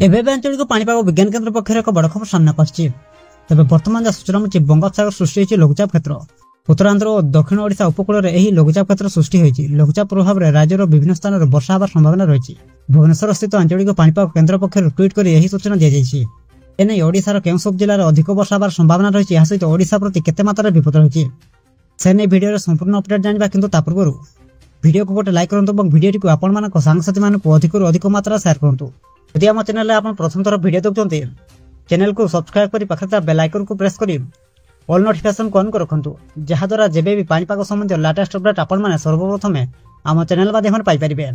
ଏବେ ଆଞ୍ଚଳିକ ପାଣିପାଗ ବିଜ୍ଞାନ କେନ୍ଦ୍ର ପକ୍ଷରୁ ଏକ ବଡ଼ ଖବର ସାମ୍ନାକୁ ଆସିଛି। ତେବେ ବର୍ତ୍ତମାନ ଯାହା ସୂଚନା ମିଳିଛି, ବଙ୍ଗୋପସାଗର ସୃଷ୍ଟି ହୋଇଛି ଲଘୁଚାପ କ୍ଷେତ୍ର। ଉତ୍ତରାଞ୍ଚଳ ଓ ଦକ୍ଷିଣ ଓଡ଼ିଶା ଉପକୂଳରେ ଏହି ଲଘୁଚାପ କ୍ଷେତ୍ର ସୃଷ୍ଟି ହୋଇଛି। ଲଘୁଚାପ ପ୍ରଭାବରେ ରାଜ୍ୟର ବିଭିନ୍ନ ସ୍ଥାନରେ ବର୍ଷା ହେବାର ସମ୍ଭାବନା ରହିଛି। ଭୁବନେଶ୍ୱର ସ୍ଥିତ ଆଞ୍ଚଳିକ ପାଣିପାଗ କେନ୍ଦ୍ର ପକ୍ଷରୁ ଟ୍ୱିଟ୍ କରି ଏହି ସୂଚନା ଦିଆଯାଇଛି। ଏନେଇ ଓଡ଼ିଶାର କେଉଁ ସବୁ ଜିଲ୍ଲାରେ ଅଧିକ ବର୍ଷା ହେବାର ସମ୍ଭାବନା ରହିଛି, ଏହା ସହିତ ଓଡ଼ିଶା ପ୍ରତି କେତେ ମାତ୍ରାରେ ବିପଦ ରହିଛି, ସେ ନେଇ ଭିଡ଼ିଓରେ ସମ୍ପୂର୍ଣ୍ଣ ଅପଡେଟ୍ ଜାଣିବା। କିନ୍ତୁ ତା ପୂର୍ବରୁ ଭିଡ଼ିଓକୁ ଗୋଟେ ଲାଇକ୍ କରନ୍ତୁ ଏବଂ ଭିଡ଼ିଓଟିକୁ ଆପଣମାନଙ୍କ ସାଙ୍ଗସାଥୀମାନଙ୍କୁ ଅଧିକରୁ ଅଧିକ ମାତ୍ରାରେ ସେୟାର କରନ୍ତୁ। ଯଦି ଆମ ଚ୍ୟାନେଲରେ ଆପଣ ପ୍ରଥମ ଥର ଭିଡ଼ିଓ ଦେଖୁଛନ୍ତି, ଚ୍ୟାନେଲକୁ ସବସ୍କ୍ରାଇବ୍ କରି ପାଖରେ ଥିବା ବେଲ୍ ଆଇକନକୁ ପ୍ରେସ୍ କରି ଅଲ୍ ନୋଟିଫିକେସନକୁ ଅନ୍ କରି ରଖନ୍ତୁ, ଯାହାଦ୍ୱାରା ଯେବେ ବି ପାଣିପାଗ ସମ୍ବନ୍ଧୀୟ ଲାଟେଷ୍ଟ ଅପଡେଟ୍ ଆପଣମାନେ ସର୍ବପ୍ରଥମେ ଆମ ଚ୍ୟାନେଲ ମାଧ୍ୟମରେ ପାଇପାରିବେ।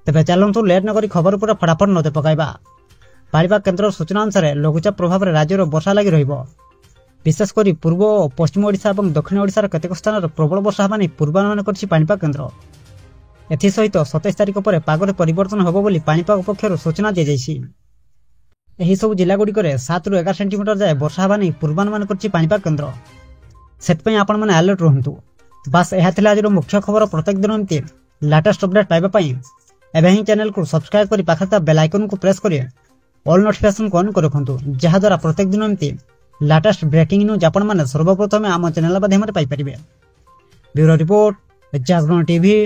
ତେବେ ଚାଲନ୍ତୁ ଲେଟ୍ ନକରି ଖବର ଉପରେ ଫଟାଫଟ ନଜର ପକାଇବା। ପାଣିପାଗ କେନ୍ଦ୍ରର ସୂଚନା ଅନୁସାରେ ଲଘୁଚାପ ପ୍ରଭାବରେ ରାଜ୍ୟର ବର୍ଷା ଲାଗି ରହିବ। ବିଶେଷ କରି ପୂର୍ବ ଓ ପଶ୍ଚିମ ଓଡ଼ିଶା ଏବଂ ଦକ୍ଷିଣ ଓଡ଼ିଶାର କେତେକ ସ୍ଥାନରେ ପ୍ରବଳ ବର୍ଷା ହେବା ନେଇ ପୂର୍ବାନୁମାନ କରିଛି ପାଣିପାଗ କେନ୍ଦ୍ର। ଏଥିସହିତ 27 ତାରିଖ ପରେ ପାଗରେ ପରିବର୍ତ୍ତନ ହେବ ବୋଲି ପାଣିପାଗ ପକ୍ଷରୁ ସୂଚନା ଦିଆଯାଇଛି। ଏହିସବୁ ଜିଲ୍ଲାଗୁଡ଼ିକରେ 7 ରୁ 11 ସେଣ୍ଟିମିଟର ଯାଏ ବର୍ଷା ହେବା ନେଇ ପୂର୍ବାନୁମାନ କରିଛି ପାଣିପାଗ କେନ୍ଦ୍ର। ସେଥିପାଇଁ ଆପଣମାନେ ଆଲର୍ଟ ରୁହନ୍ତୁ। ବାସ୍ ଏହା ଥିଲା ଆଜିର ମୁଖ୍ୟ ଖବର। ପ୍ରତ୍ୟେକ ଦିନ ଏମିତି ଲାଟେଷ୍ଟ ଅପଡେଟ୍ ପାଇବା ପାଇଁ ଏବେ ହିଁ ଚ୍ୟାନେଲକୁ ସବସ୍କ୍ରାଇବ୍ କରି ପାଖରେ ଥିବା ବେଲ୍ ଆଇକନକୁ ପ୍ରେସ୍ କରି ଅଲ୍ ନୋଟିଫିକେସନକୁ ଅନ୍ କରି ରଖନ୍ତୁ, ଯାହାଦ୍ୱାରା ପ୍ରତ୍ୟେକ ଦିନ ଏମିତି ଲାଟେଷ୍ଟ ବ୍ରେକିଂ ନ୍ୟୁଜ୍ ଆପଣମାନେ ସର୍ବପ୍ରଥମେ ଆମ ଚ୍ୟାନେଲ ମାଧ୍ୟମରେ ପାଇପାରିବେ। ବ୍ୟୁରୋ ରିପୋର୍ଟ, ଜାଗରଣ ଟିଭି।